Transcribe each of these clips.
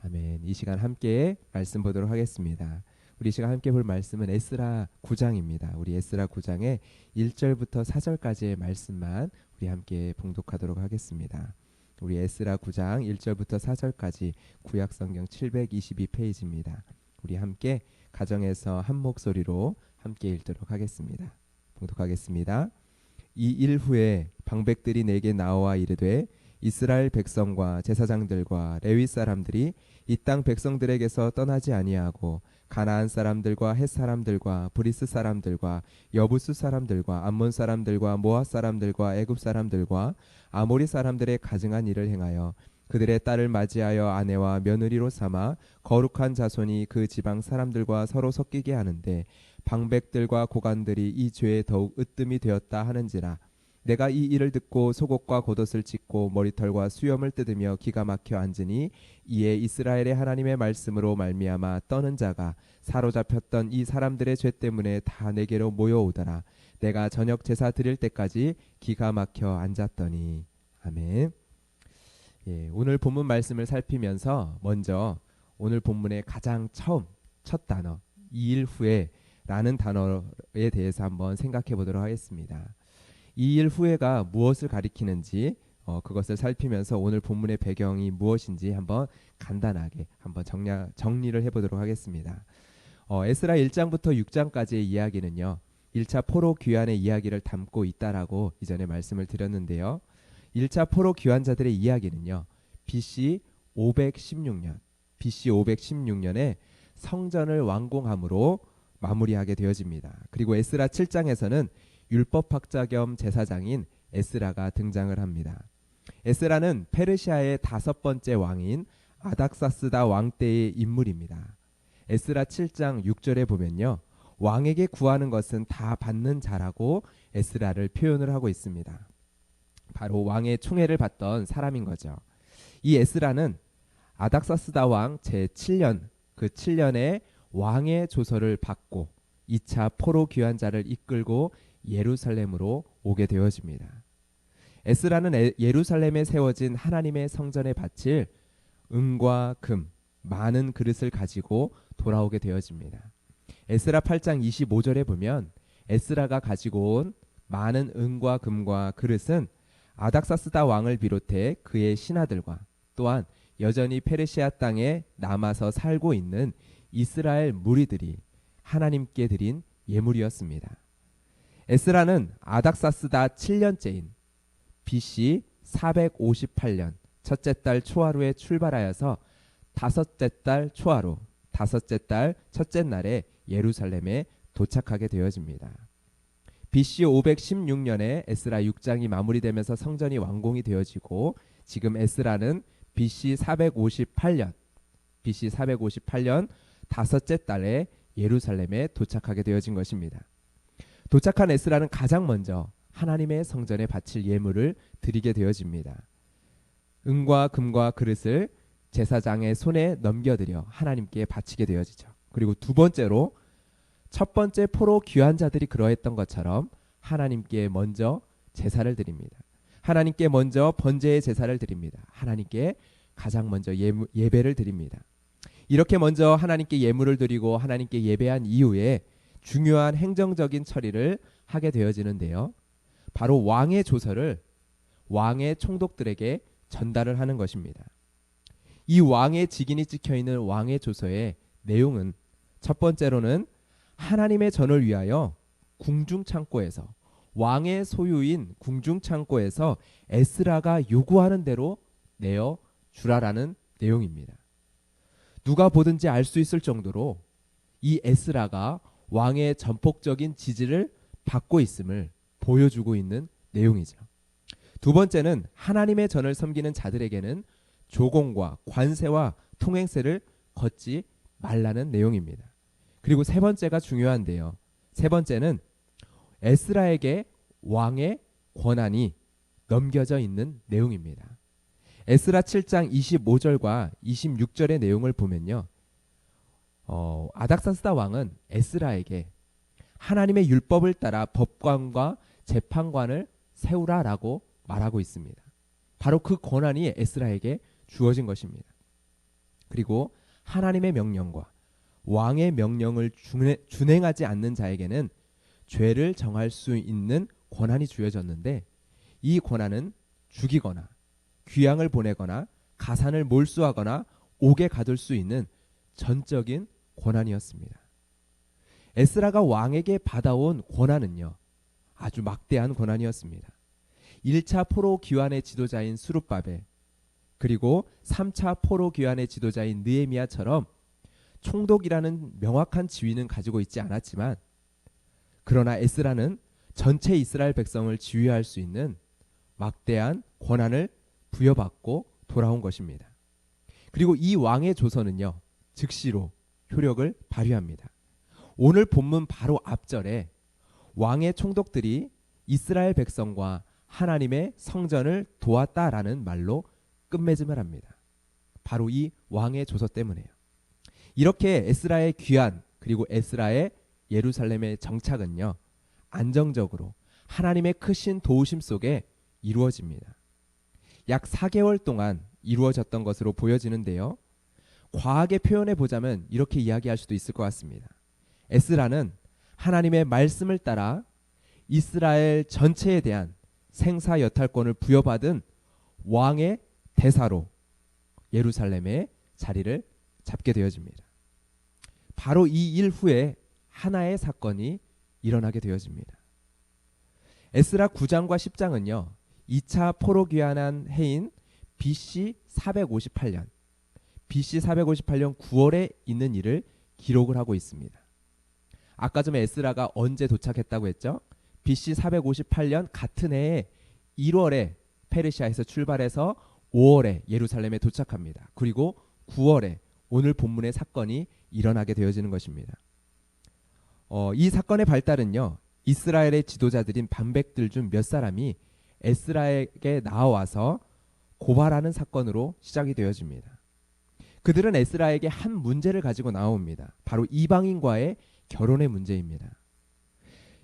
아멘. 이 시간 함께 말씀 보도록 하겠습니다. 우리 시간 함께 볼 말씀은 에스라 9장입니다. 우리 에스라 9장의 1절부터 4절까지의 말씀만 우리 함께 봉독하도록 하겠습니다. 우리 에스라 9장 1절부터 4절까지 구약성경 722페이지입니다. 우리 함께 가정에서 한 목소리로 함께 읽도록 하겠습니다. 봉독하겠습니다. 이 일 후에 방백들이 내게 나와 이르되 이스라엘 백성과 제사장들과 레위 사람들이 이 땅 백성들에게서 떠나지 아니하고 가나안 사람들과 헷 사람들과 브리스 사람들과 여부스 사람들과 암몬 사람들과 모압 사람들과 애굽 사람들과 아모리 사람들의 가증한 일을 행하여 그들의 딸을 맞이하여 아내와 며느리로 삼아 거룩한 자손이 그 지방 사람들과 서로 섞이게 하는데 방백들과 고관들이 이 죄에 더욱 으뜸이 되었다 하는지라. 내가 이 일을 듣고 속옷과 겉옷을 찢고 머리털과 수염을 뜯으며 기가 막혀 앉으니 이에 이스라엘의 하나님의 말씀으로 말미암아 떠는 자가 사로잡혔던 이 사람들의 죄 때문에 다 내게로 모여오더라. 내가 저녁 제사 드릴 때까지 기가 막혀 앉았더니. 아멘. 오늘 본문 말씀을 살피면서 먼저 오늘 본문의 가장 처음 첫 단어 이 일 후에 라는 단어에 대해서 한번 생각해 보도록 하겠습니다. 이 일 후에가 무엇을 가리키는지 그것을 살피면서 오늘 본문의 배경이 무엇인지 한번 간단하게 한번 정리를 해보도록 하겠습니다. 에스라 1장부터 6장까지의 이야기는요. 1차 포로 귀환의 이야기를 담고 있다라고 이전에 말씀을 드렸는데요. 1차 포로 귀환자들의 이야기는요. BC 516년에 성전을 완공함으로 마무리하게 되어집니다. 그리고 에스라 7장에서는 율법학자 겸 제사장인 에스라가 등장을 합니다. 에스라는 페르시아의 5번째 왕인 아닥사스다 왕 때의 인물입니다. 에스라 7장 6절에 보면요. 왕에게 구하는 것은 다 받는 자라고 에스라를 표현을 하고 있습니다. 바로 왕의 총애를 받던 사람인 거죠. 이 에스라는 아닥사스다 왕 제7년 그 7년에 왕의 조서를 받고 2차 포로 귀환자를 이끌고 예루살렘으로 오게 되어집니다. 에스라는 예루살렘에 세워진 하나님의 성전에 바칠 은과 금, 많은 그릇을 가지고 돌아오게 되어집니다. 에스라 8장 25절에 보면 에스라가 가지고 온 많은 은과 금과 그릇은 아닥사스다 왕을 비롯해 그의 신하들과 또한 여전히 페르시아 땅에 남아서 살고 있는 이스라엘 무리들이 하나님께 드린 예물이었습니다. 에스라는 아닥사스다 7년째인 BC 458년 첫째 달 초하루에 출발하여서 다섯째 달 초하루, 다섯째 달 첫째 날에 예루살렘에 도착하게 되어집니다. BC 516년에 에스라 6장이 마무리되면서 성전이 완공이 되어지고 지금 에스라는 BC 458년 다섯째 달에 예루살렘에 도착하게 되어진 것입니다. 도착한 에스라는 가장 먼저 하나님의 성전에 바칠 예물을 드리게 되어집니다. 은과 금과 그릇을 제사장의 손에 넘겨드려 하나님께 바치게 되어지죠. 그리고 두 번째로 첫 번째 포로 귀환자들이 그러했던 것처럼 하나님께 먼저 제사를 드립니다. 하나님께 먼저 번제의 제사를 드립니다. 하나님께 가장 먼저 예배를 드립니다. 이렇게 먼저 하나님께 예물을 드리고 하나님께 예배한 이후에 중요한 행정적인 처리를 하게 되어지는데요. 바로 왕의 조서를 왕의 총독들에게 전달을 하는 것입니다. 이 왕의 직인이 찍혀있는 왕의 조서의 내용은 첫 번째로는 하나님의 전을 위하여 궁중창고에서 왕의 소유인 궁중창고에서 에스라가 요구하는 대로 내어 주라라는 내용입니다. 누가 보든지 알 수 있을 정도로 이 에스라가 왕의 전폭적인 지지를 받고 있음을 보여주고 있는 내용이죠. 두 번째는 하나님의 전을 섬기는 자들에게는 조공과 관세와 통행세를 걷지 말라는 내용입니다. 그리고 세 번째가 중요한데요. 세 번째는 에스라에게 왕의 권한이 넘겨져 있는 내용입니다. 에스라 7장 25절과 26절의 내용을 보면요. 아닥사스다 왕은 에스라에게 하나님의 율법을 따라 법관과 재판관을 세우라라고 말하고 있습니다. 바로 그 권한이 에스라에게 주어진 것입니다. 그리고 하나님의 명령과 왕의 명령을 준행하지 않는 자에게는 죄를 정할 수 있는 권한이 주어졌는데, 이 권한은 죽이거나 귀양을 보내거나 가산을 몰수하거나 옥에 가둘 수 있는 전적인 권한이었습니다. 에스라가 왕에게 받아온 권한은요, 아주 막대한 권한이었습니다. 1차 포로 귀환의 지도자인 수룹바벨, 그리고 3차 포로 귀환의 지도자인 느헤미야처럼 총독이라는 명확한 지위는 가지고 있지 않았지만, 그러나 에스라는 전체 이스라엘 백성을 지휘할 수 있는 막대한 권한을 부여받고 돌아온 것입니다. 그리고 이 왕의 조서는요, 즉시로 효력을 발휘합니다. 오늘 본문 바로 앞절에 왕의 총독들이 이스라엘 백성과 하나님의 성전을 도왔다라는 말로 끝맺음을 합니다. 바로 이 왕의 조서 때문에요. 이렇게 에스라의 귀환, 그리고 에스라의 예루살렘의 정착은요, 안정적으로 하나님의 크신 도우심 속에 이루어집니다. 약 4개월 동안 이루어졌던 것으로 보여지는데요, 과하게 표현해 보자면 이렇게 이야기할 수도 있을 것 같습니다. 에스라는 하나님의 말씀을 따라 이스라엘 전체에 대한 생사 여탈권을 부여받은 왕의 대사로 예루살렘에 자리를 잡게 되어집니다. 바로 이 일 후에 하나의 사건이 일어나게 되어집니다. 에스라 9장과 10장은요, 2차 포로 귀환한 해인 BC 458년 9월에 있는 일을 기록을 하고 있습니다. 아까 전에 에스라가 언제 도착했다고 했죠? BC 458년 같은 해에 1월에 페르시아에서 출발해서 5월에 예루살렘에 도착합니다. 그리고 9월에 오늘 본문의 사건이 일어나게 되어지는 것입니다. 이 사건의 발달은요, 이스라엘의 지도자들인 반백들 중 몇 사람이 에스라에게 나와서 고발하는 사건으로 시작이 되어집니다. 그들은 에스라에게 한 문제를 가지고 나옵니다. 바로 이방인과의 결혼의 문제입니다.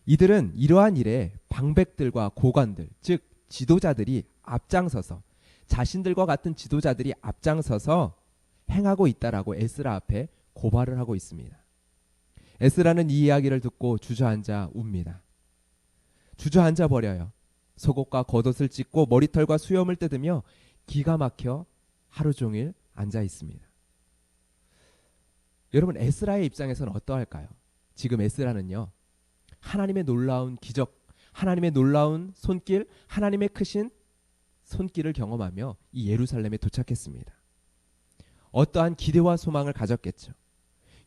이들은 이러한 일에 방백들과 고관들, 즉 지도자들이 앞장서서, 자신들과 같은 지도자들이 앞장서서 행하고 있다라고 에스라 앞에 고발을 하고 있습니다. 에스라는 이 이야기를 듣고 주저앉아 웁니다. 주저앉아 버려요. 속옷과 겉옷을 찢고 머리털과 수염을 뜯으며 기가 막혀 하루 종일 앉아 있습니다. 여러분, 에스라의 입장에서는 어떠할까요? 지금 에스라는요, 하나님의 놀라운 기적, 하나님의 놀라운 손길, 하나님의 크신 손길을 경험하며 이 예루살렘에 도착했습니다. 어떠한 기대와 소망을 가졌겠죠.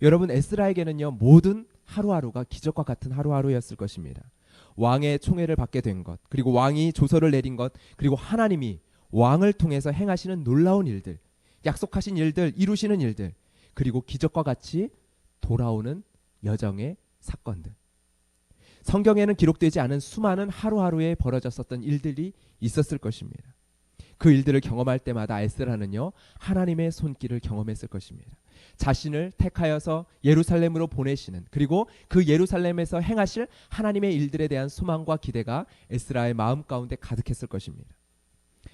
여러분, 에스라에게는요, 모든 하루하루가 기적과 같은 하루하루였을 것입니다. 왕의 총애를 받게 된 것, 그리고 왕이 조서를 내린 것, 그리고 하나님이 왕을 통해서 행하시는 놀라운 일들, 약속하신 일들, 이루시는 일들, 그리고 기적과 같이 돌아오는 여정의 사건들. 성경에는 기록되지 않은 수많은 하루하루에 벌어졌었던 일들이 있었을 것입니다. 그 일들을 경험할 때마다 에스라는요, 하나님의 손길을 경험했을 것입니다. 자신을 택하여서 예루살렘으로 보내시는, 그리고 그 예루살렘에서 행하실 하나님의 일들에 대한 소망과 기대가 에스라의 마음 가운데 가득했을 것입니다.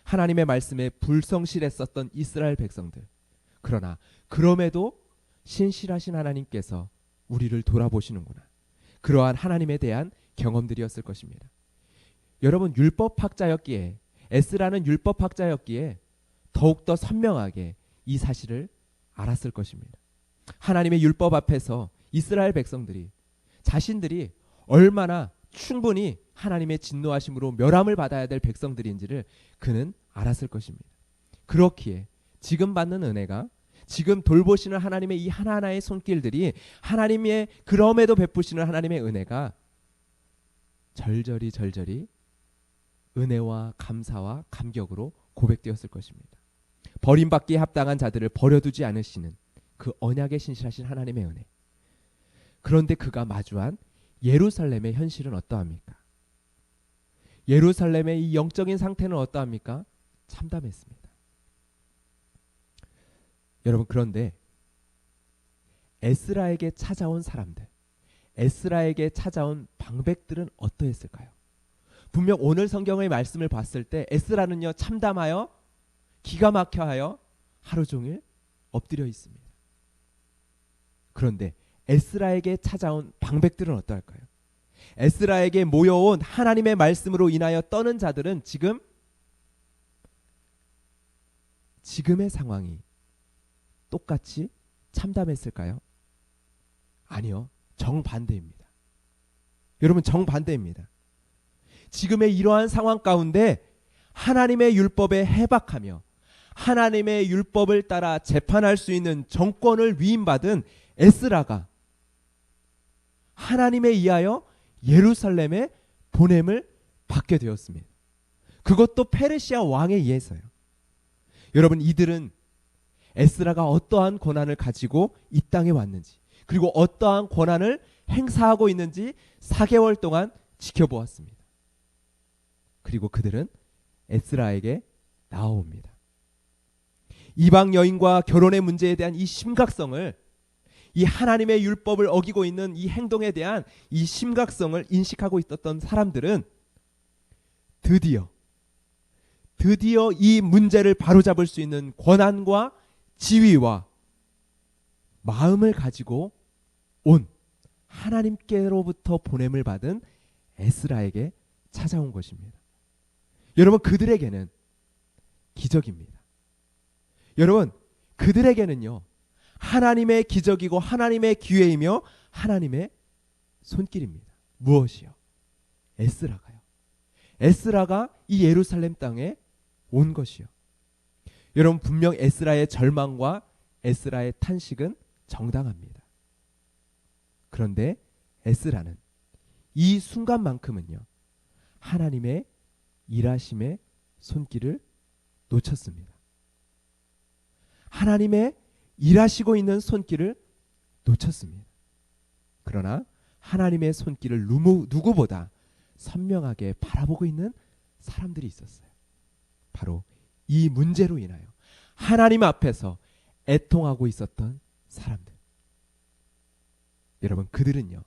하나님의 말씀에 불성실했었던 이스라엘 백성들, 그러나 그럼에도 신실하신 하나님께서 우리를 돌아보시는구나, 그러한 하나님에 대한 경험들이었을 것입니다. 여러분, 율법학자였기에, 에스라는 율법학자였기에 더욱더 선명하게 이 사실을 알았을 것입니다. 하나님의 율법 앞에서 이스라엘 백성들이 자신들이 얼마나 충분히 하나님의 진노하심으로 멸함을 받아야 될 백성들인지를 그는 알았을 것입니다. 그렇기에 지금 받는 은혜가, 지금 돌보시는 하나님의 이 하나하나의 손길들이, 하나님의 그럼에도 베푸시는 하나님의 은혜가 절절히 은혜와 감사와 감격으로 고백되었을 것입니다. 버림받기에 합당한 자들을 버려두지 않으시는 그 언약에 신실하신 하나님의 은혜. 그런데 그가 마주한 예루살렘의 현실은 어떠합니까? 예루살렘의 이 영적인 상태는 어떠합니까? 참담했습니다. 여러분, 그런데 에스라에게 찾아온 사람들, 에스라에게 찾아온 방백들은 어떠했을까요? 분명 오늘 성경의 말씀을 봤을 때 에스라는요, 참담하여 기가 막혀하여 하루 종일 엎드려 있습니다. 그런데 에스라에게 찾아온 방백들은 어떠할까요? 에스라에게 모여온 하나님의 말씀으로 인하여 떠는 자들은 지금의 상황이 똑같이 참담했을까요? 아니요. 정반대입니다. 여러분, 정반대입니다. 지금의 이러한 상황 가운데 하나님의 율법에 해박하며 하나님의 율법을 따라 재판할 수 있는 정권을 위임받은 에스라가 하나님에 의하여 예루살렘에 보냄을 받게 되었습니다. 그것도 페르시아 왕에 의해서요. 여러분, 이들은 에스라가 어떠한 권한을 가지고 이 땅에 왔는지, 그리고 어떠한 권한을 행사하고 있는지 4개월 동안 지켜보았습니다. 그리고 그들은 에스라에게 나아옵니다. 이방 여인과 결혼의 문제에 대한 이 심각성을, 이 하나님의 율법을 어기고 있는 이 행동에 대한 이 심각성을 인식하고 있었던 사람들은 드디어 이 문제를 바로잡을 수 있는 권한과 지위와 마음을 가지고 온 하나님께로부터 보냄을 받은 에스라에게 찾아온 것입니다. 여러분, 그들에게는 기적입니다. 여러분, 그들에게는요, 하나님의 기적이고 하나님의 기회이며 하나님의 손길입니다. 무엇이요? 에스라가요. 에스라가 이 예루살렘 땅에 온 것이요. 여러분, 분명 에스라의 절망과 에스라의 탄식은 정당합니다. 그런데 에스라는 이 순간만큼은요, 하나님의 일하심의 손길을 놓쳤습니다. 하나님의 일하시고 있는 손길을 놓쳤습니다. 그러나 하나님의 손길을 누구보다 선명하게 바라보고 있는 사람들이 있었어요. 바로 이 문제로 인하여 하나님 앞에서 애통하고 있었던 사람들. 여러분, 그들은요,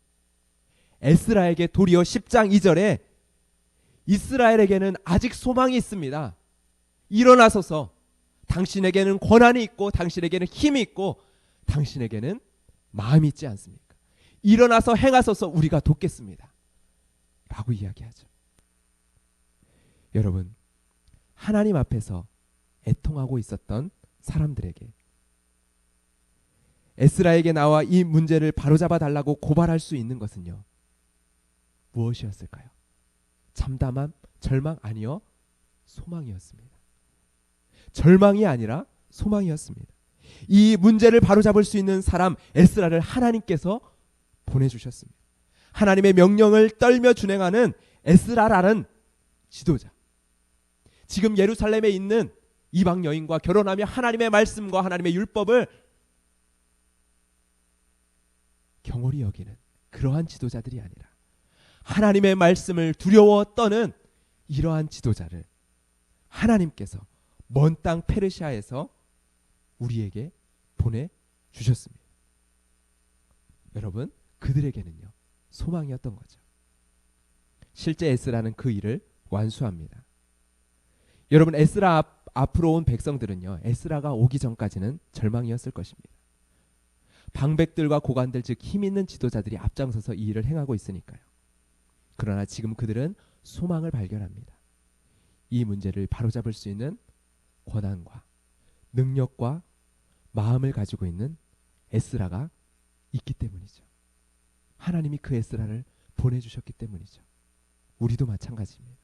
에스라에게 도리어 10장 2절에 이스라엘에게는 아직 소망이 있습니다. 일어나소서. 당신에게는 권한이 있고 당신에게는 힘이 있고 당신에게는 마음이 있지 않습니까? 일어나서 행하소서, 우리가 돕겠습니다. 라고 이야기하죠. 여러분, 하나님 앞에서 애통하고 있었던 사람들에게 에스라에게 나와 이 문제를 바로잡아 달라고 고발할 수 있는 것은요, 무엇이었을까요? 참담함, 절망? 아니요, 소망이었습니다. 절망이 아니라 소망이었습니다. 이 문제를 바로잡을 수 있는 사람 에스라를 하나님께서 보내주셨습니다. 하나님의 명령을 떨며 준행하는 에스라라는 지도자, 지금 예루살렘에 있는 이방 여인과 결혼하며 하나님의 말씀과 하나님의 율법을 경홀히 여기는 그러한 지도자들이 아니라 하나님의 말씀을 두려워 떠는 이러한 지도자를 하나님께서 먼 땅 페르시아에서 우리에게 보내주셨습니다. 여러분, 그들에게는요, 소망이었던 거죠. 실제 에스라는 그 일을 완수합니다. 여러분, 에스라 앞으로 온 백성들은요, 에스라가 오기 전까지는 절망이었을 것입니다. 방백들과 고관들, 즉 힘 있는 지도자들이 앞장서서 이 일을 행하고 있으니까요. 그러나 지금 그들은 소망을 발견합니다. 이 문제를 바로잡을 수 있는 권한과 능력과 마음을 가지고 있는 에스라가 있기 때문이죠. 하나님이 그 에스라를 보내주셨기 때문이죠. 우리도 마찬가지입니다.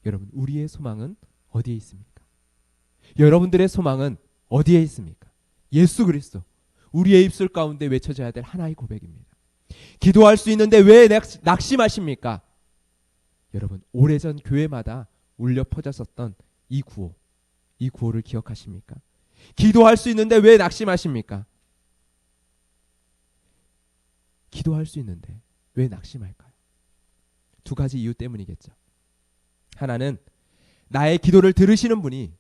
여러분, 우리의 소망은 어디에 있습니까? 여러분들의 소망은 어디에 있습니까? 예수 그리스도, 우리의 입술 가운데 외쳐져야 될 하나의 고백입니다. 기도할 수 있는데 왜 낙심하십니까? 여러분, 오래전 교회마다 울려 퍼졌었던 이 구호를 기억하십니까? 기도할 수 있는데 왜 낙심하십니까? 기도할 수 있는데 왜 낙심할까요? 두 가지 이유 때문이겠죠. 하나는 나의 기도를 들으시는 분이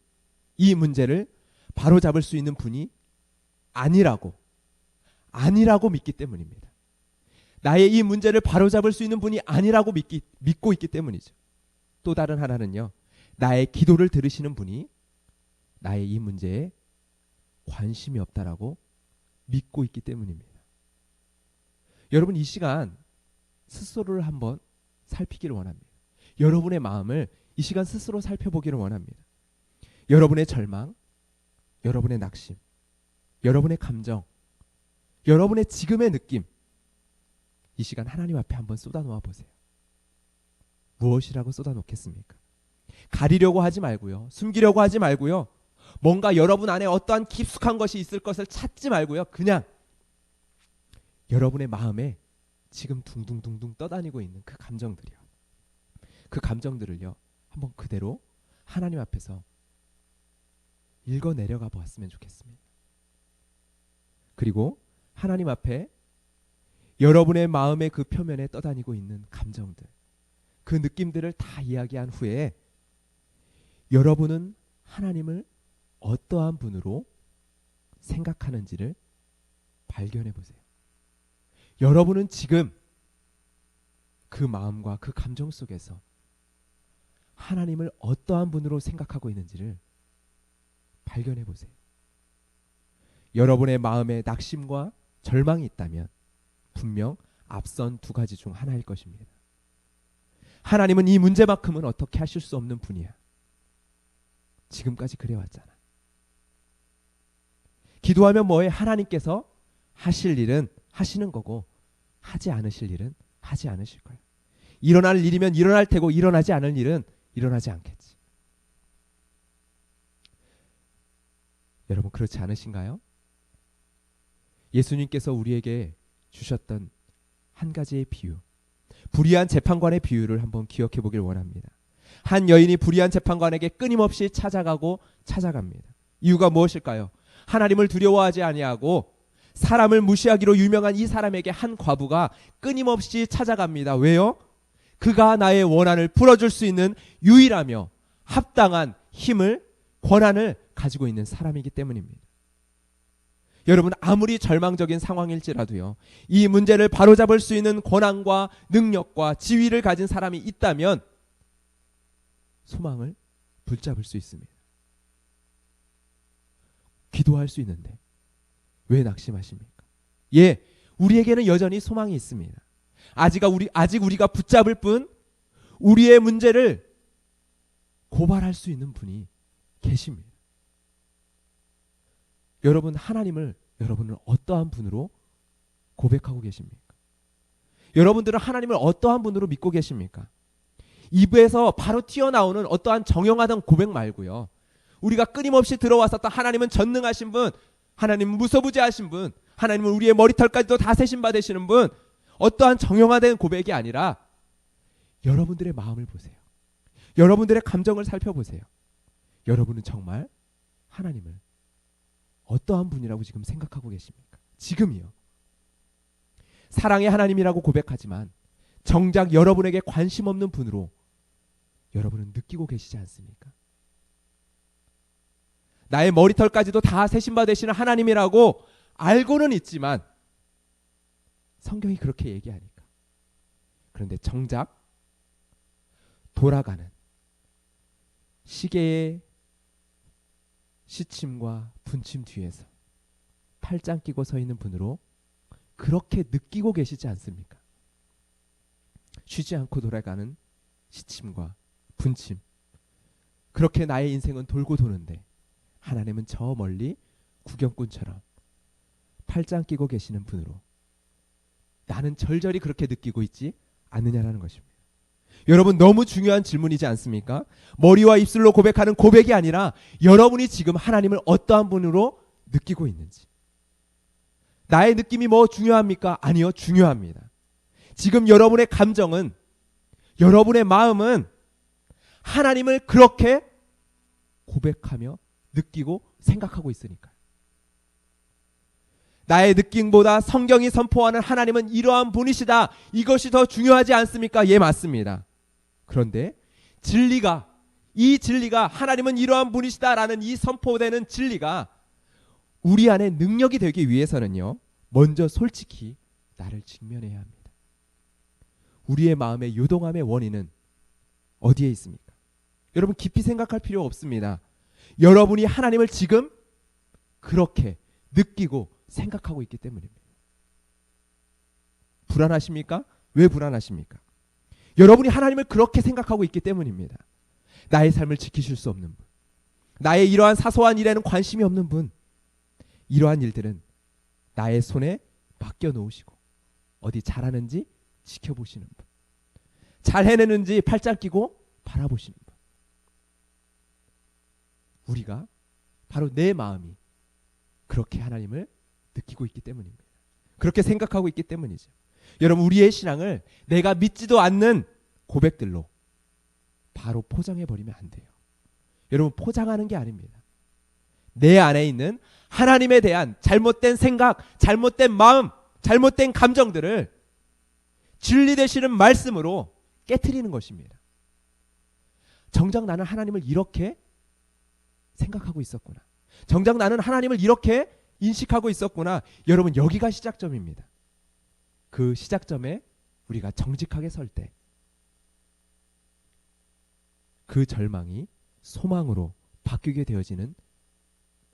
이 문제를 바로잡을 수 있는 분이 아니라고 믿기 때문입니다. 나의 이 문제를 바로잡을 수 있는 분이 아니라고 믿고 있기 때문이죠. 또 다른 하나는요, 나의 기도를 들으시는 분이 나의 이 문제에 관심이 없다라고 믿고 있기 때문입니다. 여러분, 이 시간 스스로를 한번 살피기를 원합니다. 여러분의 마음을 이 시간 스스로 살펴보기를 원합니다. 여러분의 절망, 여러분의 낙심, 여러분의 감정, 여러분의 지금의 느낌, 이 시간 하나님 앞에 한번 쏟아놓아 보세요. 무엇이라고 쏟아놓겠습니까? 가리려고 하지 말고요. 숨기려고 하지 말고요. 뭔가 여러분 안에 어떠한 깊숙한 것이 있을 것을 찾지 말고요. 그냥 여러분의 마음에 지금 둥둥둥둥 떠다니고 있는 그 감정들이요. 그 감정들을요. 한번 그대로 하나님 앞에서 읽어 내려가 보았으면 좋겠습니다. 그리고 하나님 앞에 여러분의 마음의 그 표면에 떠다니고 있는 감정들, 그 느낌들을 다 이야기한 후에 여러분은 하나님을 어떠한 분으로 생각하는지를 발견해 보세요. 여러분은 지금 그 마음과 그 감정 속에서 하나님을 어떠한 분으로 생각하고 있는지를 발견해 보세요. 여러분의 마음에 낙심과 절망이 있다면 분명 앞선 두 가지 중 하나일 것입니다. 하나님은 이 문제만큼은 어떻게 하실 수 없는 분이야. 지금까지 그래왔잖아. 기도하면 뭐해? 하나님께서 하실 일은 하시는 거고 하지 않으실 일은 하지 않으실 거야. 일어날 일이면 일어날 테고 일어나지 않을 일은 일어나지 않겠지. 여러분, 그렇지 않으신가요? 예수님께서 우리에게 주셨던 한 가지의 비유, 불의한 재판관의 비유를 한번 기억해 보길 원합니다. 한 여인이 불의한 재판관에게 끊임없이 찾아가고 찾아갑니다. 이유가 무엇일까요? 하나님을 두려워하지 아니하고 사람을 무시하기로 유명한 이 사람에게 한 과부가 끊임없이 찾아갑니다. 왜요? 그가 나의 원한을 풀어줄 수 있는 유일하며 합당한 힘을, 권한을 가지고 있는 사람이기 때문입니다. 여러분, 아무리 절망적인 상황일지라도요, 이 문제를 바로잡을 수 있는 권한과 능력과 지위를 가진 사람이 있다면 소망을 붙잡을 수 있습니다. 기도할 수 있는데 왜 낙심하십니까? 예, 우리에게는 여전히 소망이 있습니다. 아직 우리가 붙잡을 뿐 우리의 문제를 고발할 수 있는 분이 계십니다. 여러분, 여러분은 어떠한 분으로 고백하고 계십니까? 여러분들은 하나님을 어떠한 분으로 믿고 계십니까? 입에서 바로 튀어나오는 어떠한 정형화된 고백 말고요. 우리가 끊임없이 들어왔었던 하나님은 전능하신 분, 하나님은 무소부재하신 분, 하나님은 우리의 머리털까지도 다 세신 받으시는 분, 어떠한 정형화된 고백이 아니라 여러분들의 마음을 보세요. 여러분들의 감정을 살펴보세요. 여러분은 정말 하나님을 어떠한 분이라고 지금 생각하고 계십니까? 지금이요. 사랑의 하나님이라고 고백하지만 정작 여러분에게 관심 없는 분으로 여러분은 느끼고 계시지 않습니까? 나의 머리털까지도 다 세신바 되시는 하나님이라고 알고는 있지만 성경이 그렇게 얘기하니까. 그런데 정작 돌아가는 시계의 시침과 분침 뒤에서 팔짱 끼고 서 있는 분으로 그렇게 느끼고 계시지 않습니까? 쉬지 않고 돌아가는 시침과 분침, 그렇게 나의 인생은 돌고 도는데 하나님은 저 멀리 구경꾼처럼 팔짱 끼고 계시는 분으로 나는 절절히 그렇게 느끼고 있지 않느냐라는 것입니다. 여러분, 너무 중요한 질문이지 않습니까? 머리와 입술로 고백하는 고백이 아니라 여러분이 지금 하나님을 어떠한 분으로 느끼고 있는지. 나의 느낌이 뭐 중요합니까? 아니요, 중요합니다. 지금 여러분의 감정은, 여러분의 마음은 하나님을 그렇게 고백하며 느끼고 생각하고 있으니까요. 나의 느낌보다 성경이 선포하는 하나님은 이러한 분이시다, 이것이 더 중요하지 않습니까? 예, 맞습니다. 그런데 이 진리가 하나님은 이러한 분이시다라는 이 선포되는 진리가 우리 안에 능력이 되기 위해서는요, 먼저 솔직히 나를 직면해야 합니다. 우리의 마음의 요동함의 원인은 어디에 있습니까? 여러분, 깊이 생각할 필요 없습니다. 여러분이 하나님을 지금 그렇게 느끼고 생각하고 있기 때문입니다. 불안하십니까? 왜 불안하십니까? 여러분이 하나님을 그렇게 생각하고 있기 때문입니다. 나의 삶을 지키실 수 없는 분, 나의 이러한 사소한 일에는 관심이 없는 분, 이러한 일들은 나의 손에 맡겨놓으시고 어디 잘하는지 지켜보시는 분, 잘 해내는지 팔짱 끼고 바라보시는 분. 우리가 바로 내 마음이 그렇게 하나님을 느끼고 있기 때문입니다. 그렇게 생각하고 있기 때문이죠. 여러분, 우리의 신앙을 내가 믿지도 않는 고백들로 바로 포장해버리면 안 돼요. 여러분, 포장하는 게 아닙니다. 내 안에 있는 하나님에 대한 잘못된 생각, 잘못된 마음, 잘못된 감정들을 진리 되시는 말씀으로 깨트리는 것입니다. 정작 나는 하나님을 이렇게 생각하고 있었구나. 정작 나는 하나님을 이렇게 인식하고 있었구나. 여러분, 여기가 시작점입니다. 그 시작점에 우리가 정직하게 설 때 그 절망이 소망으로 바뀌게 되어지는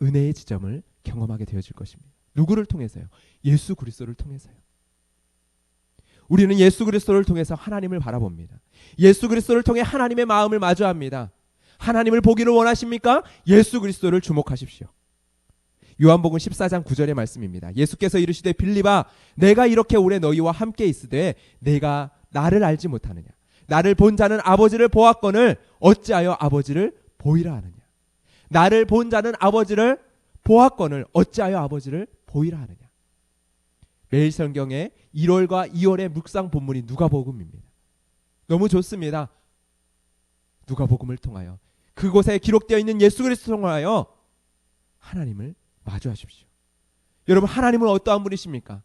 은혜의 지점을 경험하게 되어질 것입니다. 누구를 통해서요? 예수 그리스도를 통해서요. 우리는 예수 그리스도를 통해서 하나님을 바라봅니다. 예수 그리스도를 통해 하나님의 마음을 마주합니다. 하나님을 보기를 원하십니까? 예수 그리스도를 주목하십시오. 요한복음 14장 9절의 말씀입니다. 예수께서 이르시되 빌립아, 내가 이렇게 오래 너희와 함께 있으되 내가 나를 알지 못하느냐? 나를 본 자는 아버지를 보았거늘 어찌하여 아버지를 보이라 하느냐? 나를 본 자는 아버지를 보았거늘 어찌하여 아버지를 보이라 하느냐? 매일 성경에 1월과 2월의 묵상 본문이 누가복음입니다. 너무 좋습니다. 누가복음을 통하여 그곳에 기록되어 있는 예수 그리스도를 통하여 하나님을 마주하십시오. 여러분, 하나님은 어떠한 분이십니까?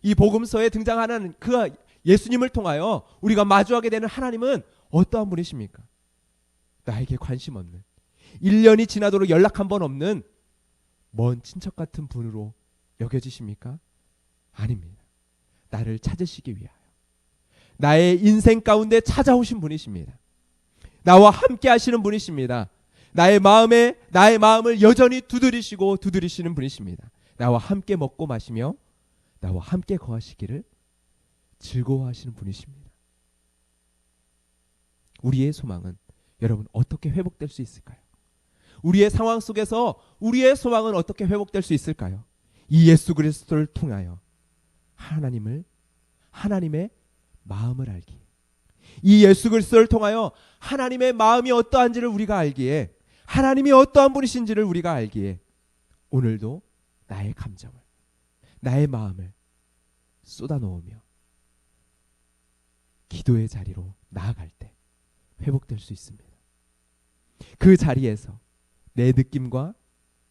이 복음서에 등장하는 그 예수님을 통하여 우리가 마주하게 되는 하나님은 어떠한 분이십니까? 나에게 관심 없는, 1년이 지나도록 연락 한 번 없는 먼 친척 같은 분으로 여겨지십니까? 아닙니다. 나를 찾으시기 위하여 나의 인생 가운데 찾아오신 분이십니다. 나와 함께 하시는 분이십니다. 나의 마음을 여전히 두드리시는 분이십니다. 나와 함께 먹고 마시며 나와 함께 거하시기를 즐거워하시는 분이십니다. 우리의 소망은 여러분 어떻게 회복될 수 있을까요? 우리의 상황 속에서 우리의 소망은 어떻게 회복될 수 있을까요? 이 예수 그리스도를 통하여 하나님의 마음을 알기에, 이 예수 그리스도를 통하여 하나님의 마음이 어떠한지를 우리가 알기에, 하나님이 어떠한 분이신지를 우리가 알기에 오늘도 나의 감정을, 나의 마음을 쏟아놓으며 기도의 자리로 나아갈 때 회복될 수 있습니다. 그 자리에서 내 느낌과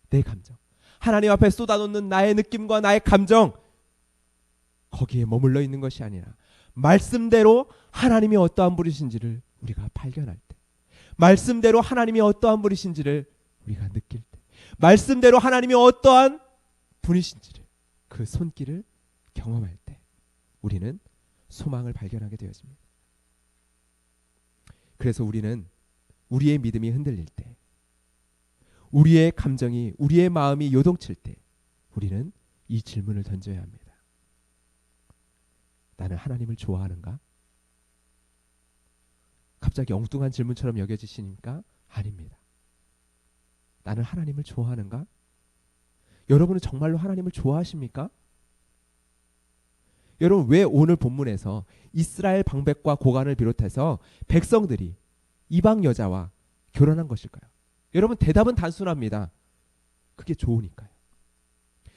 내 감정, 하나님 앞에 쏟아놓는 나의 느낌과 나의 감정, 거기에 머물러 있는 것이 아니라 말씀대로 하나님이 어떠한 분이신지를 우리가 발견할 때, 말씀대로 하나님이 어떠한 분이신지를 우리가 느낄 때, 말씀대로 하나님이 어떠한 분이신지를, 그 손길을 경험할 때 우리는 소망을 발견하게 되어집니다. 그래서 우리는 우리의 믿음이 흔들릴 때, 우리의 감정이, 우리의 마음이 요동칠 때 우리는 이 질문을 던져야 합니다. 나는 하나님을 좋아하는가? 갑자기 엉뚱한 질문처럼 여겨지시니까 아닙니다. 나는 하나님을 좋아하는가? 여러분은 정말로 하나님을 좋아하십니까? 여러분, 왜 오늘 본문에서 이스라엘 방백과 고관을 비롯해서 백성들이 이방 여자와 결혼한 것일까요? 여러분, 대답은 단순합니다. 그게 좋으니까요.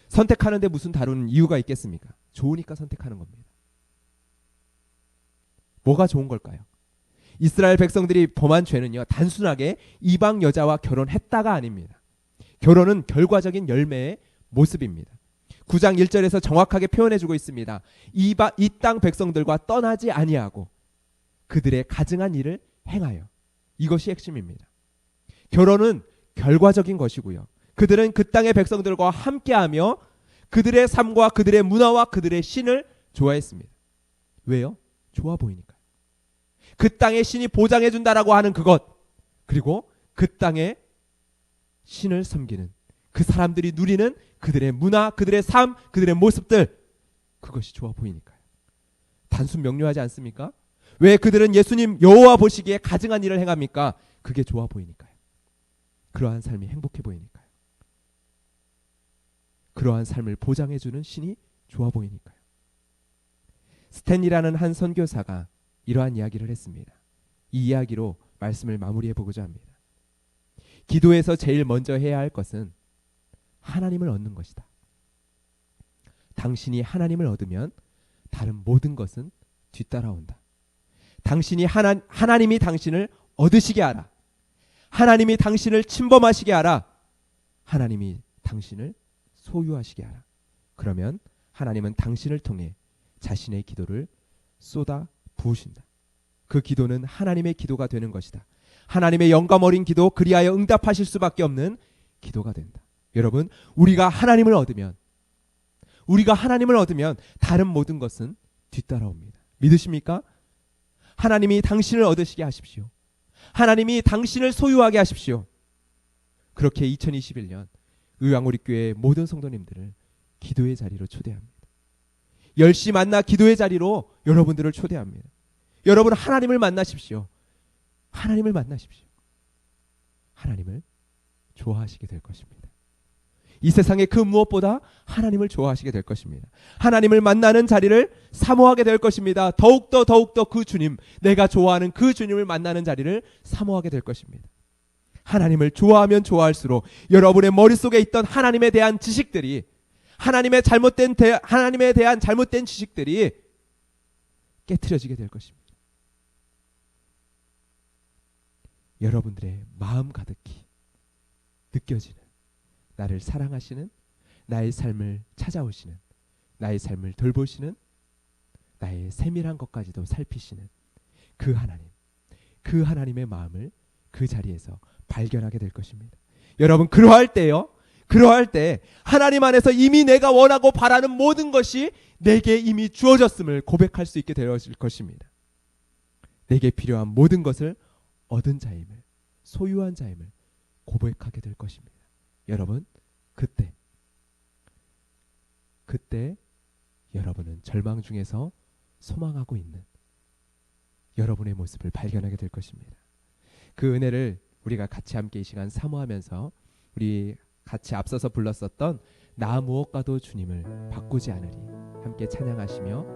선택하는데 무슨 다른 이유가 있겠습니까? 좋으니까 선택하는 겁니다. 뭐가 좋은 걸까요? 이스라엘 백성들이 범한 죄는요, 단순하게 이방 여자와 결혼했다가 아닙니다. 결혼은 결과적인 열매의 모습입니다. 9장 1절에서 정확하게 표현해주고 있습니다. 이 땅 백성들과 떠나지 아니하고 그들의 가증한 일을 행하여. 이것이 핵심입니다. 결혼은 결과적인 것이고요, 그들은 그 땅의 백성들과 함께하며 그들의 삶과 그들의 문화와 그들의 신을 좋아했습니다. 왜요? 좋아 보이니까요. 그 땅의 신이 보장해준다라고 하는 그것, 그리고 그 땅의 신을 섬기는 그 사람들이 누리는 그들의 문화, 그들의 삶, 그들의 모습들, 그것이 좋아 보이니까요. 단순 명료하지 않습니까? 왜 그들은 예수님 여호와 보시기에 가증한 일을 행합니까? 그게 좋아 보이니까요. 그러한 삶이 행복해 보이니까요. 그러한 삶을 보장해주는 신이 좋아 보이니까요. 스탠리라는 한 선교사가 이러한 이야기를 했습니다. 이 이야기로 말씀을 마무리해 보고자 합니다. 기도에서 제일 먼저 해야 할 것은 하나님을 얻는 것이다. 당신이 하나님을 얻으면 다른 모든 것은 뒤따라온다. 당신이 하나님이 당신을 얻으시게 하라. 하나님이 당신을 침범하시게 하라. 하나님이 당신을 소유하시게 하라. 그러면 하나님은 당신을 통해 자신의 기도를 쏟아 부으신다. 그 기도는 하나님의 기도가 되는 것이다. 하나님의 영감 어린 기도, 그리하여 응답하실 수밖에 없는 기도가 된다. 여러분, 우리가 하나님을 얻으면 다른 모든 것은 뒤따라옵니다. 믿으십니까? 하나님이 당신을 얻으시게 하십시오. 하나님이 당신을 소유하게 하십시오. 그렇게 2021년 의왕우리교회 모든 성도님들을 기도의 자리로 초대합니다. 10시 만나 기도의 자리로 여러분들을 초대합니다. 여러분, 하나님을 만나십시오. 하나님을 만나십시오. 하나님을 좋아하시게 될 것입니다. 이 세상의 그 무엇보다 하나님을 좋아하시게 될 것입니다. 하나님을 만나는 자리를 사모하게 될 것입니다. 더욱더 그 주님, 내가 좋아하는 그 주님을 만나는 자리를 사모하게 될 것입니다. 하나님을 좋아하면 좋아할수록 여러분의 머릿속에 있던 하나님에 대한 지식들이, 하나님에 대한 잘못된 지식들이 깨트려지게 될 것입니다. 여러분들의 마음 가득히 느껴지는, 나를 사랑하시는, 나의 삶을 찾아오시는, 나의 삶을 돌보시는, 나의 세밀한 것까지도 살피시는 그 하나님, 그 하나님의 마음을 그 자리에서 발견하게 될 것입니다. 여러분, 그러할 때 하나님 안에서 이미 내가 원하고 바라는 모든 것이 내게 이미 주어졌음을 고백할 수 있게 되어질 것입니다. 내게 필요한 모든 것을 얻은 자임을, 소유한 자임을 고백하게 될 것입니다. 여러분, 그때 여러분은 절망 중에서 소망하고 있는 여러분의 모습을 발견하게 될 것입니다. 그 은혜를 우리가 같이 함께 이 시간 사모하면서 우리 같이 앞서서 불렀었던 나 무엇과도 주님을 바꾸지 않으리 함께 찬양하시며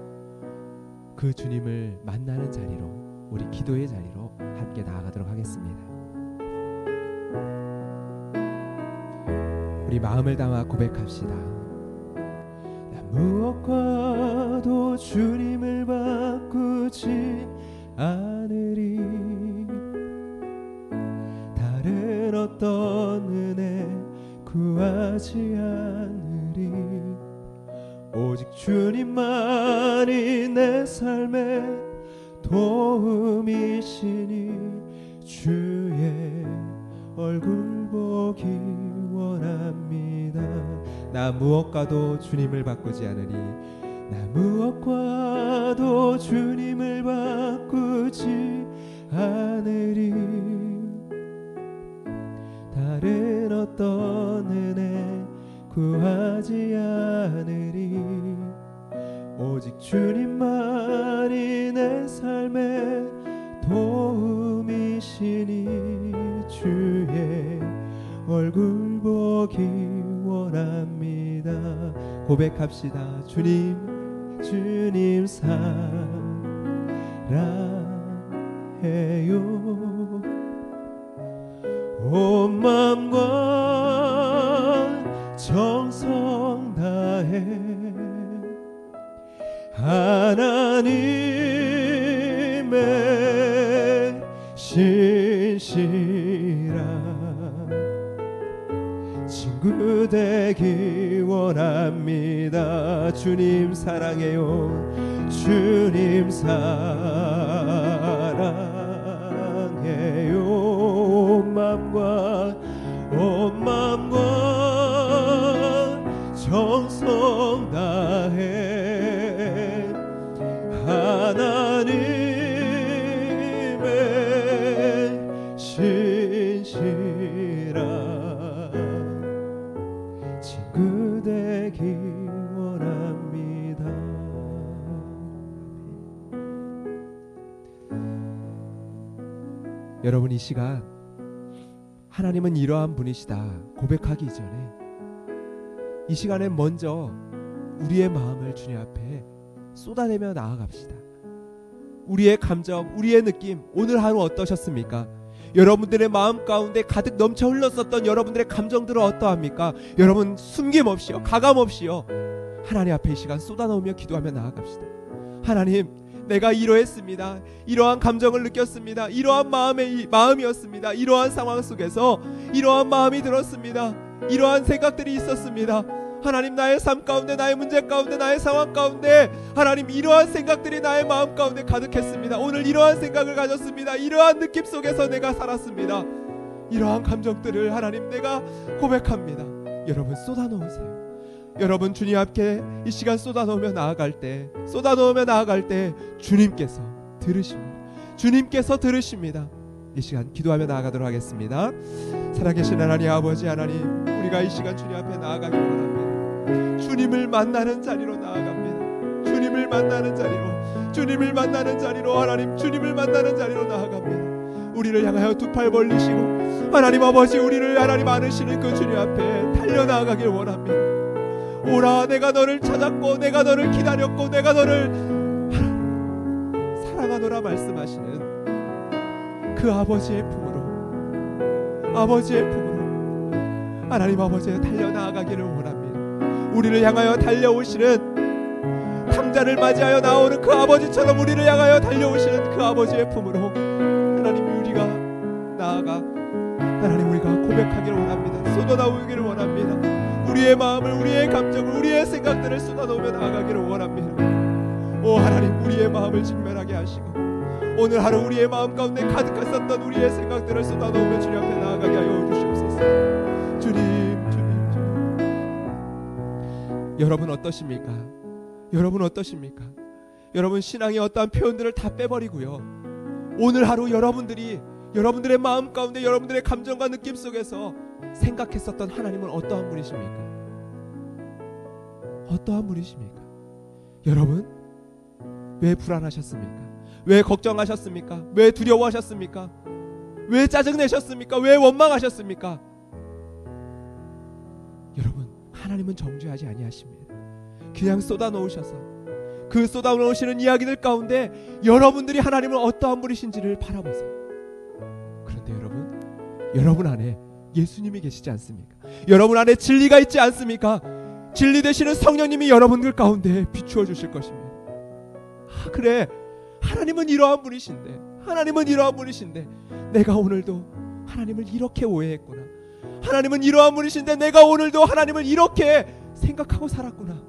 그 주님을 만나는 자리로, 우리 기도의 자리로 함께 나아가도록 하겠습니다. 우리 마음을 담아 고백합시다. 나 무엇과도 주님을 바꾸지 않으리. 다른 어떤 은혜 구하지 않으리. 오직 주님만이 내 삶의 도움이시니 주의 얼굴 보기 원합니다. 나 무엇과도 주님을 바꾸지 않으리. 나 무엇과도 주님을 바꾸지 않으리. 다른 어떤 은혜 구하지 않으리. 오직 주님만이 내 삶의 도움이시니 주의 얼굴 보기 원합니다. 고백합시다. 주님 사랑해요. 온 마음과 정성 다해 하나님의 신실한 친구 되기 원합니다. 주님 사랑해요. 주님 사랑해요. 온 마음과 정성 다해 하나님의 신실한 친구 되기 원합니다. 여러분, 이 시간 하나님은 이러한 분이시다 고백하기 전에 이 시간에 먼저 우리의 마음을 주님 앞에 쏟아내며 나아갑시다. 우리의 감정, 우리의 느낌, 오늘 하루 어떠셨습니까? 여러분들의 마음 가운데 가득 넘쳐 흘렀었던 여러분들의 감정들은 어떠합니까? 여러분, 숨김없이요, 가감없이요, 하나님 앞에 이 시간 쏟아놓으며 기도하며 나아갑시다. 하나님, 내가 이러했습니다. 이러한 감정을 느꼈습니다. 이러한 마음이었습니다. 이러한 상황 속에서 이러한 마음이 들었습니다. 이러한 생각들이 있었습니다. 하나님, 나의 삶 가운데, 나의 문제 가운데, 나의 상황 가운데 하나님, 이러한 생각들이 나의 마음 가운데 가득했습니다. 오늘 이러한 생각을 가졌습니다. 이러한 느낌 속에서 내가 살았습니다. 이러한 감정들을 하나님, 내가 고백합니다. 여러분, 쏟아놓으세요. 여러분, 주님 앞에 이 시간 쏟아놓으며 나아갈 때 주님께서 들으십니다. 이 시간 기도하며 나아가도록 하겠습니다. 살아계신 하나님 아버지, 하나님, 우리가 이 시간 주님 앞에 나아가기 원합니다. 주님을 만나는 자리로 나아갑니다. 주님을 만나는 자리로 하나님, 주님을 만나는 자리로 나아갑니다. 우리를 향하여 두 팔 벌리시고 하나님 아버지, 우리를 하나님 안으시는 그 주님 앞에 달려나아가길 원합니다. 오라, 내가 너를 찾았고 내가 너를 기다렸고 내가 너를 사랑하노라 말씀하시는 그 아버지의 품으로 하나님 아버지에 달려나아가기를 원합니다. 우리를 향하여 달려오시는 탐자를 맞이하여 나오는 그 아버지처럼 우리를 향하여 달려오시는 그 아버지의 품으로 하나님, 우리가 나아가 하나님, 우리가 고백하기를 원합니다. 쏟아나오기를 원합니다. 우리의 마음을, 우리의 감정을, 우리의 생각들을 쏟아놓으며 나아가기를 원합니다. 오 하나님, 우리의 마음을 직면하게 하시고 오늘 하루 우리의 마음 가운데 가득했었던 우리의 생각들을 쏟아놓으며 주님 앞에 나아가게 하여 주시옵소서. 주님. 여러분 어떠십니까? 여러분, 신앙의 어떠한 표현들을 다 빼버리고요, 오늘 하루 여러분들의 마음 가운데, 여러분들의 감정과 느낌 속에서 생각했었던 하나님은 어떠한 분이십니까? 여러분, 왜 불안하셨습니까? 왜 걱정하셨습니까? 왜 두려워하셨습니까? 왜 짜증내셨습니까? 왜 원망하셨습니까? 여러분, 하나님은 정죄하지 아니하십니다. 그냥 쏟아놓으셔서 그 쏟아놓으시는 이야기들 가운데 여러분들이 하나님은 어떠한 분이신지를 바라보세요. 그런데 여러분 안에 예수님이 계시지 않습니까? 여러분 안에 진리가 있지 않습니까? 진리 되시는 성령님이 여러분들 가운데 비추어 주실 것입니다. 그래, 하나님은 이러한 분이신데 내가 오늘도 하나님을 이렇게 오해했구나. 하나님은 이러한 분이신데 내가 오늘도 하나님을 이렇게 생각하고 살았구나.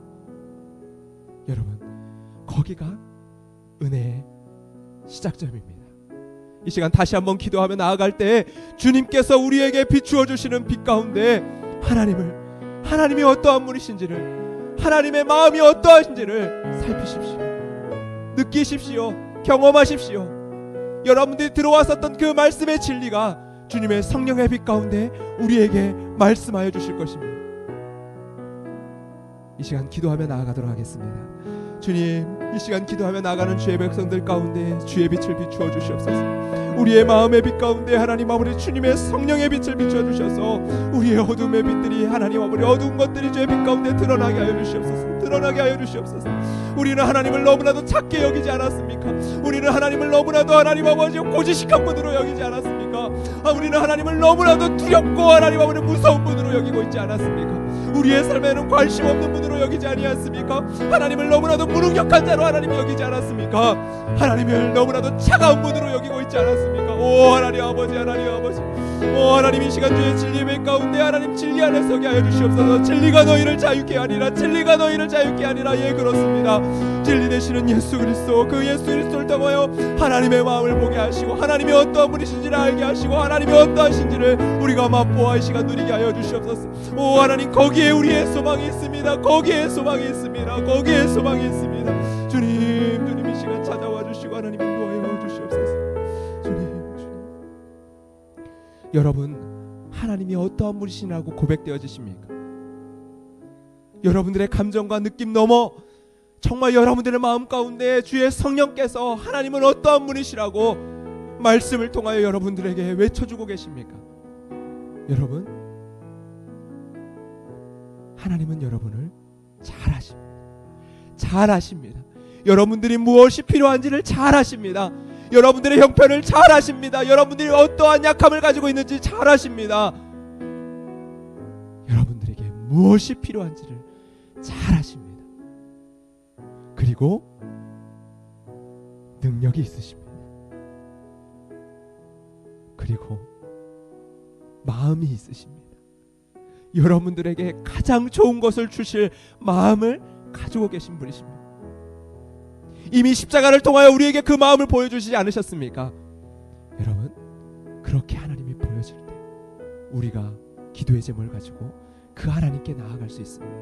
여러분, 거기가 은혜의 시작점입니다. 이 시간 다시 한번 기도하며 나아갈 때 주님께서 우리에게 비추어 주시는 빛 가운데 하나님이 어떠한 분이신지를, 하나님의 마음이 어떠하신지를 살피십시오. 느끼십시오. 경험하십시오. 여러분들이 들어왔었던 그 말씀의 진리가 주님의 성령의 빛 가운데 우리에게 말씀하여 주실 것입니다. 이 시간 기도하며 나아가도록 하겠습니다. 주님, 이 시간 기도하며 나가는 주의 백성들 가운데 주의 빛을 비추어 주시옵소서. 우리의 마음의 빛 가운데 하나님 아버지, 주님의 성령의 빛을 비추어 주셔서 우리의 어둠의 빛들이, 하나님 아버지, 어두운 것들이 주의 빛 가운데 드러나게 하여 주시옵소서. 우리는 하나님을 너무나도 작게 여기지 않았습니까? 우리는 하나님을 너무나도 하나님 아버지 고지식한 분으로 여기지 않았습니까? 우리는 하나님을 너무나도 두렵고 하나님 아버지 무서운 분으로 여기고 있지 않았습니까? 우리의 삶에는 관심 없는 분으로 여기지 아니했습니까? 하나님을 너무나도 무능력한 자로 하나님 여기지 않았습니까? 하나님을 너무나도 차가운 분으로 여기고 있지 않았습니까? 오 하나님 아버지, 오 하나님, 이 시간 주의 진리의 빛 가운데 하나님 진리 안에 서게 하여 주시옵소서. 진리가 너희를 자유케 하리라. 예, 그렇습니다. 진리 되시는 예수 그리스도, 그 예수 그리스도를 통하여 하나님의 마음을 보게 하시고 하나님이 어떠한 분이신지를 알게 하시고 하나님이 어떠하신지를 우리가 맛보아 이 시간 누리게 하여 주시옵소서. 오 하나님, 거기에 우리의 소망이 있습니다. 주님 이 시간 찾아와 주시고 하나님 인도하여 주시옵소서. 주님. 여러분, 하나님이 어떠한 분이시라고 고백되어지십니까? 여러분들의 감정과 느낌 넘어 정말 여러분들의 마음 가운데 주의 성령께서 하나님은 어떠한 분이시라고 말씀을 통하여 여러분들에게 외쳐주고 계십니까? 여러분, 하나님은 여러분을 잘 아십니다. 잘 아십니다. 여러분들이 무엇이 필요한지를 잘 아십니다. 여러분들의 형편을 잘 아십니다. 여러분들이 어떠한 약함을 가지고 있는지 잘 아십니다. 여러분들에게 무엇이 필요한지를 잘 아십니다. 그리고 능력이 있으십니다. 그리고 마음이 있으십니다. 여러분들에게 가장 좋은 것을 주실 마음을 가지고 계신 분이십니다. 이미 십자가를 통하여 우리에게 그 마음을 보여주시지 않으셨습니까? 여러분, 그렇게 하나님이 보여질 때 우리가 기도의 제목을 가지고 그 하나님께 나아갈 수 있습니다.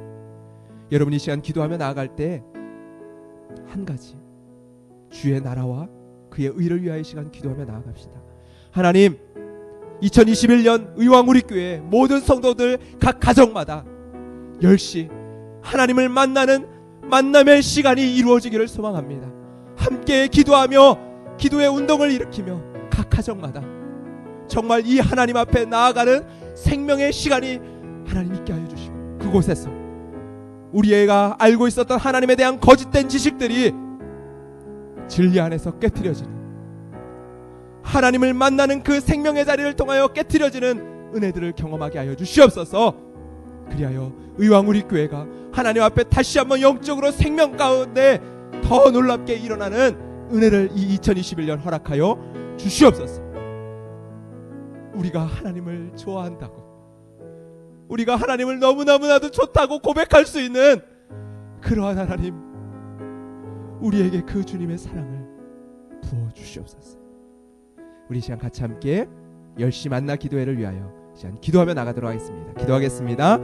여러분, 이 시간 기도하며 나아갈 때 한 가지, 주의 나라와 그의 의를 위하여 시간 기도하며 나아갑시다. 하나님, 2021년 의왕우리교회 모든 성도들 각 가정마다 10시 하나님을 만나는 만남의 시간이 이루어지기를 소망합니다. 함께 기도하며 기도의 운동을 일으키며 각 가정마다 정말 이 하나님 앞에 나아가는 생명의 시간이 하나님 있게 하여 주시고, 그곳에서 우리 애가 알고 있었던 하나님에 대한 거짓된 지식들이 진리 안에서 깨트려지는, 하나님을 만나는 그 생명의 자리를 통하여 깨트려지는 은혜들을 경험하게 하여 주시옵소서. 그리하여 의왕우리교회가 하나님 앞에 다시 한번 영적으로 생명 가운데 더 놀랍게 일어나는 은혜를 이 2021년 허락하여 주시옵소서. 우리가 하나님을 좋아한다고, 우리가 하나님을 너무나도 좋다고 고백할 수 있는 그러한 하나님, 우리에게 그 주님의 사랑을 부어주시옵소서. 우리 이 시간 같이 함께 10시 만나 기도회를 위하여 시간 기도하며 나가도록 하겠습니다. 기도하겠습니다.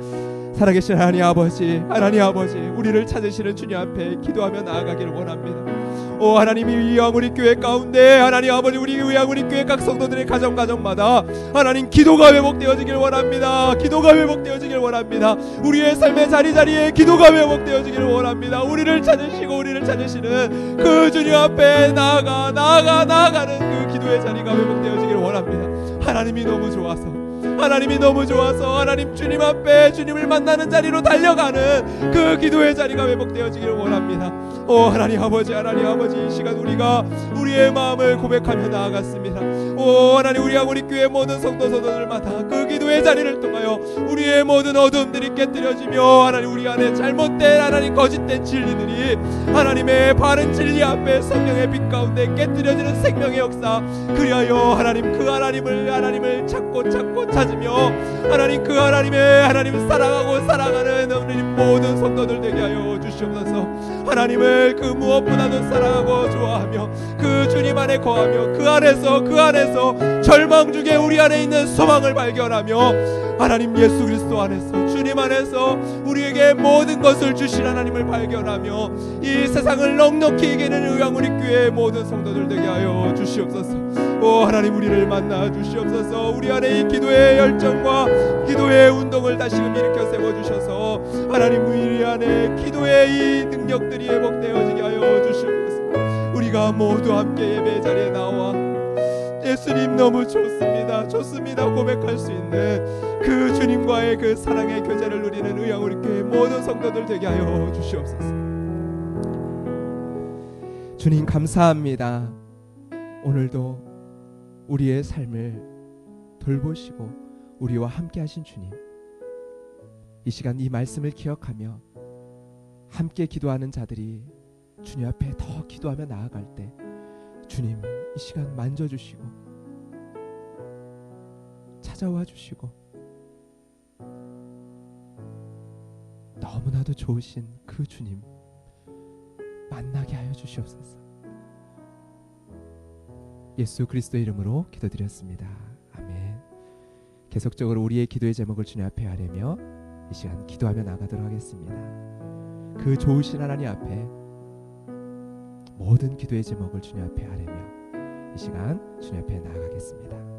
살아계신 하나님 아버지, 하나님 아버지, 우리를 찾으시는 주님 앞에 기도하며 나아가기를 원합니다. 오 하나님, 이 의왕우리교회 가운데 하나님 아버지, 우리 의왕우리교회 각 성도들의 가정마다 하나님 기도가 회복되어지길 원합니다. 기도가 회복되어지길 원합니다. 우리의 삶의 자리자리에 기도가 회복되어지길 원합니다. 우리를 찾으시고 우리를 찾으시는 그 주님 앞에 나아가는 그 기도의 자리가 회복되어지길 원합니다. 하나님이 너무 좋아서, 하나님이 너무 좋아서 하나님 주님 앞에 주님을 만나는 자리로 달려가는 그 기도의 자리가 회복되어지길 원합니다. 오 하나님 아버지, 하나님 아버지, 이 시간 우리가 우리의 마음을 고백하며 나아갔습니다. 오 하나님, 우리 교회 모든 성도들마다 그 기도의 자리를 통하여 우리의 모든 어둠들이 깨뜨려지며 하나님 우리 안에 잘못된 하나님 거짓된 진리들이 하나님의 바른 진리 앞에 성령의 빛 가운데 깨뜨려지는 생명의 역사, 그리하여 하나님 그 하나님을 찾고 찾으며 하나님 그 하나님을 사랑하고 사랑하는 우리 모든 성도들 되게 하여 주시옵소서. 하나님을 그 무엇보다도 사랑하고 좋아하며 그 주님 안에 거하며 그 안에서 절망 중에 우리 안에 있는 소망을 발견하며 하나님 예수 그리스도 안에서 주님 안에서 우리에게 모든 것을 주신 하나님을 발견하며 이 세상을 넉넉히 이기는 의왕우리교회의 모든 성도들 되게 하여 주시옵소서. 오 하나님, 우리를 만나 주시옵소서. 우리 안에 이 기도의 열정과 기도의 운동을 다시금 일으켜 세워주셔서 하나님 우리 안에 기도의 이 능력들이 회복되어지게 하여 주시옵소서. 우리가 모두 함께 예배 자리에 나와 예수님 너무 좋습니다 고백할 수 있는 그 주님과의 그 사랑의 교제를 누리는 의왕우리교회 모든 성도들 되게 하여 주시옵소서. 주님 감사합니다. 오늘도 우리의 삶을 돌보시고 우리와 함께 하신 주님, 이 시간 이 말씀을 기억하며 함께 기도하는 자들이 주님 앞에 더 기도하며 나아갈 때 주님 이 시간 만져주시고 찾아와 주시고 너무나도 좋으신 그 주님 만나게 하여 주시옵소서. 예수 그리스도의 이름으로 기도드렸습니다. 아멘. 계속적으로 우리의 기도의 제목을 주님 앞에 하려며 이 시간 기도하며 나가도록 하겠습니다. 그 좋으신 하나님 앞에 모든 기도의 제목을 주님 앞에 하려며 이 시간 주님 앞에 나아가겠습니다.